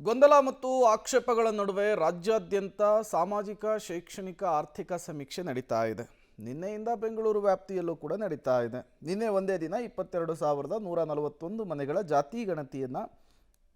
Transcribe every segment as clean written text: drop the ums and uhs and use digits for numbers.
ಗೊಂದಲ ಮತ್ತು ಆಕ್ಷೇಪಗಳ ನಡುವೆ ರಾಜ್ಯಾದ್ಯಂತ ಸಾಮಾಜಿಕ ಶೈಕ್ಷಣಿಕ ಆರ್ಥಿಕ ಸಮೀಕ್ಷೆ ನಡೀತಾ ಇದೆ. ನಿನ್ನೆಯಿಂದ ಬೆಂಗಳೂರು ವ್ಯಾಪ್ತಿಯಲ್ಲೂ ಕೂಡ ನಡೀತಾ ಇದೆ. ನಿನ್ನೆ ಒಂದೇ ದಿನ 22,141 ಮನೆಗಳ ಜಾತಿ ಗಣತಿಯನ್ನು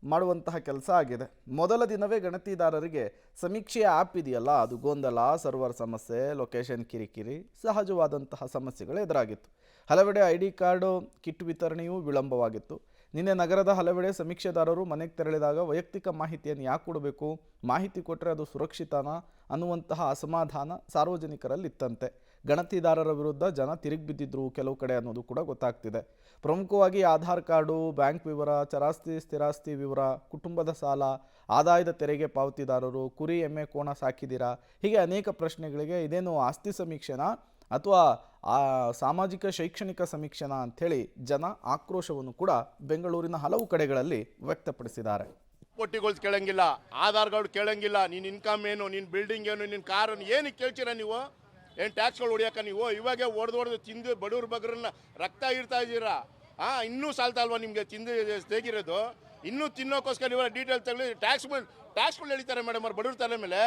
ಮಾಡುವಂತಹ ಕೆಲಸ ಆಗಿದೆ. ಮೊದಲ ದಿನವೇ ಗಣತಿದಾರರಿಗೆ ಸಮೀಕ್ಷೆಯ ಆ್ಯಪ್ ಇದೆಯಲ್ಲ, ಅದು ಗೊಂದಲ, ಸರ್ವರ್ ಸಮಸ್ಯೆ, ಲೊಕೇಶನ್ ಕಿರಿಕಿರಿ, ಸಹಜವಾದಂತಹ ಸಮಸ್ಯೆಗಳು ಎದುರಾಗಿತ್ತು. ಹಲವೆಡೆ ID ಕಾರ್ಡ್ ಕಿಟ್ ವಿತರಣೆಯೂ ವಿಳಂಬವಾಗಿತ್ತು. ನಿನ್ನೆ ನಗರದ ಹಲವೆಡೆ ಸಮೀಕ್ಷೆದಾರರು ಮನೆಗೆ ತೆರಳಿದಾಗ ವೈಯಕ್ತಿಕ ಮಾಹಿತಿಯನ್ನು ಯಾಕೆ ಕೊಡಬೇಕು, ಮಾಹಿತಿ ಕೊಟ್ಟರೆ ಅದು ಸುರಕ್ಷಿತನಾ ಅನ್ನುವಂತಹ ಅಸಮಾಧಾನ ಸಾರ್ವಜನಿಕರಲ್ಲಿತ್ತಂತೆ. ಗಣತಿದಾರರ ವಿರುದ್ಧ ಜನ ತಿರುಗಿ ಬಿದ್ದಿದ್ರು ಕೆಲವು ಕಡೆ ಅನ್ನೋದು ಕೂಡ ಗೊತ್ತಾಗ್ತಿದೆ. ಪ್ರಮುಖವಾಗಿ ಆಧಾರ್ ಕಾರ್ಡು, ಬ್ಯಾಂಕ್ ವಿವರ, ಚರಾಸ್ತಿ ಸ್ಥಿರಾಸ್ತಿ ವಿವರ, ಕುಟುಂಬದ ಸಾಲ, ಆದಾಯದ ತೆರಿಗೆ ಪಾವತಿದಾರರು, ಕುರಿ ಎಮ್ಮೆ ಕೋಣ ಸಾಕಿದ್ದೀರಾ, ಹೀಗೆ ಅನೇಕ ಪ್ರಶ್ನೆಗಳಿಗೆ ಇದೇನು ಆಸ್ತಿ ಸಮೀಕ್ಷೆನಾ ಅಥವಾ ಸಾಮಾಜಿಕ ಶೈಕ್ಷಣಿಕ ಸಮೀಕ್ಷೆನಾ ಅಂಥೇಳಿ ಜನ ಆಕ್ರೋಶವನ್ನು ಕೂಡ ಬೆಂಗಳೂರಿನ ಹಲವು ಕಡೆಗಳಲ್ಲಿ ವ್ಯಕ್ತಪಡಿಸಿದ್ದಾರೆ. ಪಟ್ಟಿಗಳು ಕೇಳಂಗಿಲ್ಲ, ಆಧಾರ್ ಕಾರ್ಡ್ ಕೇಳಂಗಿಲ್ಲ, ನಿನ್ನ ಇನ್ಕಮ್ ಏನು, ನಿನ್ನ ಬಿಲ್ಡಿಂಗ್ ಏನು, ನಿನ್ನ ಕಾರ್ ಏನಕ್ಕೆ ಕೇಳ್ತೀರಾ ನೀವು? ಏನು ಟ್ಯಾಕ್ಸ್ಗಳು ಹೊಡಿಯಾಕ ನೀವು ಇವಾಗೆ ಹೊಡೆದು ತಿಂದು ಬಡವ್ರ ಬಗ್ರನ್ನ ರಕ್ತ ಇರ್ತಾ ಇದ್ದೀರಾ? ಇನ್ನೂ ಸಾಲ್ತಾ ಅಲ್ವಾ ನಿಮಗೆ ತಿಂದು ತೆಗಿರೋದು? ಇನ್ನೂ ತಿನ್ನೋಕ್ಕೋಸ್ಕರ ಇವಾಗ ಡೀಟೇಲ್ಸ್ ತಗೊಳ್ಳಿ. ಟ್ಯಾಕ್ಸ್ಗಳು ಎಳಿತಾರೆ ಮೇಡಮ್ ಅವ್ರು ಬಡವ್ರ ತಲೆ ಮೇಲೆ.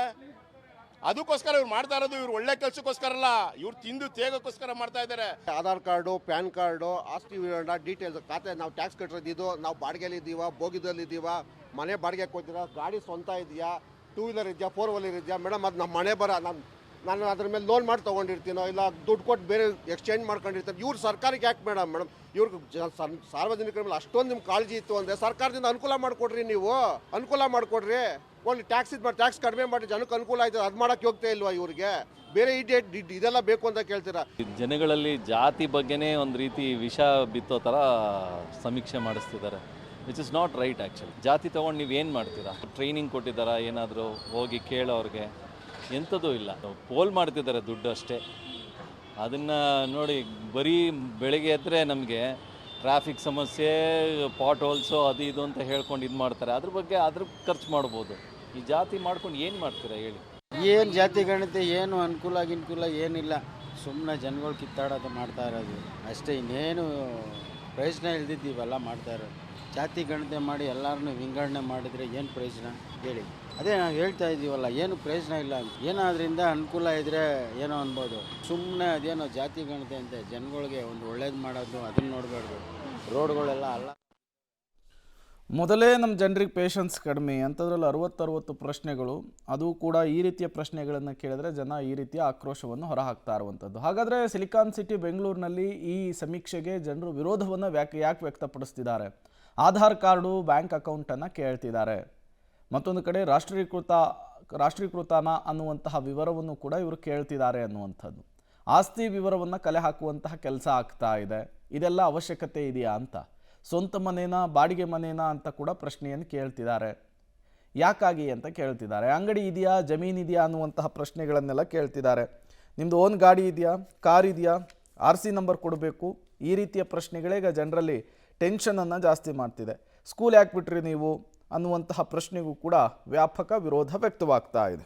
ಅದಕ್ಕೋಸ್ಕರ ಇವ್ರು ಮಾಡ್ತಾ ಇರೋದು, ಇವ್ರು ಒಳ್ಳೆ ಕೆಲಸಕ್ಕೋಸ್ಕರ ಅಲ್ಲ, ಇವ್ರು ತಿಂದು ತೇಗೋಕ್ಕೋಸ್ಕರ ಮಾಡ್ತಾ ಇದ್ದಾರೆ. ಆಧಾರ್ ಕಾರ್ಡು, ಪ್ಯಾನ್ ಕಾರ್ಡು, ಆಸ್ತಿ ವಿವರ ಡೀಟೇಲ್ಸ್, ಖಾತೆ, ನಾವು ಟ್ಯಾಕ್ಸ್ ಕಟ್ಟಿರೋದು, ನಾವು ಬಾಡಿಗೆಯಲ್ಲಿ ಇದ್ದೀವ, ಬೋಗಿದಲ್ಲಿದ್ದೀವ, ಮನೆ ಬಾಡಿಗೆ ಕೊಡ್ತೀರಾ, ಗಾಡಿ ಸ್ವಂತ ಇದೆಯಾ, 2 ವೀಲರ್ ಇದೆಯಾ, 4 ವೀಲರ್ ಇದೆಯಾ ಮೇಡಮ್, ಅದು ನಮ್ಮ ಮನೆ ಬರ, ನಾನು ಅದ್ರ ಮೇಲೆ ಲೋನ್ ಮಾಡಿ ತೊಗೊಂಡಿರ್ತೀನೋ ಇಲ್ಲ ದುಡ್ಡು ಕೊಟ್ಟು ಬೇರೆ ಎಕ್ಸ್ಚೇಂಜ್ ಮಾಡ್ಕೊಂಡಿರ್ತಾರೆ. ಇವ್ರು ಸರ್ಕಾರಕ್ಕೆ ಯಾಕೆ ಮೇಡಮ್ ಇವ್ರಿಗೆ ಸಾರ್ವಜನಿಕರ ಮೇಲೆ ಅಷ್ಟೊಂದು ನಿಮ್ಮ ಕಾಳಜಿ ಇತ್ತು ಅಂದರೆ ಸರ್ಕಾರದಿಂದ ಅನುಕೂಲ ಮಾಡಿಕೊಡ್ರಿ, ನೀವು ಅನುಕೂಲ ಮಾಡಿಕೊಡ್ರಿ. ಒಳ್ಳೆ ಟ್ಯಾಕ್ಸ್ ಇದು ಮಾಡಿ, ಟ್ಯಾಕ್ಸ್ ಕಡಿಮೆ ಮಾಡಿ ಜನಕ್ಕೆ ಅನುಕೂಲ ಆಯ್ತು, ಅದು ಮಾಡೋಕ್ಕೆ ಹೋಗ್ತಾ ಇಲ್ವಾ ಇವ್ರಿಗೆ? ಬೇರೆ ಇದೆಲ್ಲ ಬೇಕು ಅಂತ ಕೇಳ್ತೀರಾ? ಜನಗಳಲ್ಲಿ ಜಾತಿ ಬಗ್ಗೆನೇ ಒಂದು ರೀತಿ ವಿಷ ಬಿತ್ತೋ ಥರ ಸಮೀಕ್ಷೆ ಮಾಡಿಸ್ತಿದ್ದಾರೆ, which is not right. Actually ಜಾತಿ ತೊಗೊಂಡು ನೀವು ಏನು ಮಾಡ್ತೀರಾ? ಟ್ರೈನಿಂಗ್ ಕೊಟ್ಟಿದ್ದಾರಾ? ಏನಾದರೂ ಹೋಗಿ ಕೇಳೋರಿಗೆ ಎಂಥದ್ದು ಇಲ್ಲ, ಪೋಲ್ ಮಾಡ್ತಿದ್ದಾರೆ ದುಡ್ಡು ಅಷ್ಟೇ. ಅದನ್ನು ನೋಡಿ, ಬರೀ ಬೆಳಗ್ಗೆ ಎದ್ದರೆ ನಮಗೆ ಟ್ರಾಫಿಕ್ ಸಮಸ್ಯೆ, ಪಾಟ್ ಹೋಲ್ಸು, ಅದು ಇದು ಅಂತ ಹೇಳ್ಕೊಂಡು ಇದು ಮಾಡ್ತಾರೆ. ಅದ್ರ ಖರ್ಚು ಮಾಡ್ಬೋದು. ಈ ಜಾತಿ ಮಾಡ್ಕೊಂಡು ಏನು ಮಾಡ್ತೀರಾ ಹೇಳಿ? ಏನು ಜಾತಿ ಗಣತಿ, ಏನು ಅನುಕೂಲ ಏನಿಲ್ಲ, ಸುಮ್ಮನೆ ಜನಗಳು ಕಿತ್ತಾಡೋದು ಮಾಡ್ತಾ ಇರೋದು ಅಷ್ಟೇ. ಇನ್ನೇನು ಪ್ರಯೋಜನ ಇಲ್ದಿದ್ದೀವಲ್ಲ ಮಾಡ್ತಾ ಇರೋದು. ಜಾತಿ ಗಣತಿ ಮಾಡಿ ಎಲ್ಲರನ್ನೂ ವಿಂಗಡಣೆ ಮಾಡಿದರೆ ಏನು ಪ್ರಯೋಜನ ಹೇಳಿ? ಅದೇ ನಾವು ಹೇಳ್ತಾ ಇದ್ದೀವಲ್ಲ, ಏನು ಪ್ರಯೋಜನ ಇಲ್ಲ. ಏನಾದ್ರಿಂದ ಅನುಕೂಲ ಇದ್ದರೆ ಏನೋ ಅನ್ಬೋದು. ಸುಮ್ಮನೆ ಅದೇನೋ ಜಾತಿ ಗಣತಿ ಅಂತ ಜನಗಳಿಗೆ ಒಂದು ಒಳ್ಳೇದು ಮಾಡೋದು, ಅದನ್ನು ನೋಡಬಾರ್ದು. ರೋಡ್ಗಳೆಲ್ಲ ಅಲ್ಲ. ಮೊದಲೇ ನಮ್ಮ ಜನರಿಗೆ ಪೇಷನ್ಸ್ ಕಡಿಮೆ ಅಂಥದ್ರಲ್ಲಿ 60 ಪ್ರಶ್ನೆಗಳು, ಅದು ಕೂಡ ಈ ರೀತಿಯ ಪ್ರಶ್ನೆಗಳನ್ನು ಕೇಳಿದ್ರೆ ಜನ ಈ ರೀತಿಯ ಆಕ್ರೋಶವನ್ನು ಹೊರಹಾಕ್ತಾ ಇರುವಂಥದ್ದು. ಹಾಗಾದರೆ ಸಿಲಿಕಾನ್ ಸಿಟಿ ಬೆಂಗಳೂರಿನಲ್ಲಿ ಈ ಸಮೀಕ್ಷೆಗೆ ಜನರು ವಿರೋಧವನ್ನು ಯಾಕೆ ವ್ಯಕ್ತಪಡಿಸ್ತಿದ್ದಾರೆ? ಆಧಾರ್ ಕಾರ್ಡು, ಬ್ಯಾಂಕ್ ಅಕೌಂಟನ್ನು ಕೇಳ್ತಿದ್ದಾರೆ. ಮತ್ತೊಂದು ಕಡೆ ರಾಷ್ಟ್ರೀಕೃತನ ಅನ್ನುವಂತಹ ವಿವರವನ್ನು ಕೂಡ ಇವರು ಕೇಳ್ತಿದ್ದಾರೆ ಅನ್ನುವಂಥದ್ದು. ಆಸ್ತಿ ವಿವರವನ್ನು ಕಲೆ ಹಾಕುವಂತಹ ಕೆಲಸ ಆಗ್ತಾ ಇದೆ. ಇದೆಲ್ಲ ಅವಶ್ಯಕತೆ ಇದೆಯಾ ಅಂತ, ಸ್ವಂತ ಮನೇನಾ ಬಾಡಿಗೆ ಮನೇನಾ ಅಂತ ಕೂಡ ಪ್ರಶ್ನೆಯನ್ನು ಕೇಳ್ತಿದ್ದಾರೆ. ಯಾಕಾಗಿ ಅಂತ ಕೇಳ್ತಿದ್ದಾರೆ. ಅಂಗಡಿ ಇದೆಯಾ, ಜಮೀನಿದೆಯಾ ಅನ್ನುವಂತಹ ಪ್ರಶ್ನೆಗಳನ್ನೆಲ್ಲ ಕೇಳ್ತಿದ್ದಾರೆ. ನಿಮ್ಮದು ಓನ್ ಗಾಡಿ ಇದೆಯಾ, ಕಾರ್ ಇದೆಯಾ, RC ನಂಬರ್ ಕೊಡಬೇಕು, ಈ ರೀತಿಯ ಪ್ರಶ್ನೆಗಳೇ ಈಗ ಜನರಲ್ಲಿ ಟೆನ್ಷನನ್ನು ಜಾಸ್ತಿ ಮಾಡ್ತಿದೆ. ಸ್ಕೂಲ್ ಯಾಕೆ ಬಿಟ್ರಿ ನೀವು ಅನ್ನುವಂತಹ ಪ್ರಶ್ನೆಗೂ ಕೂಡ ವ್ಯಾಪಕ ವಿರೋಧ ವ್ಯಕ್ತವಾಗ್ತಾ ಇದೆ.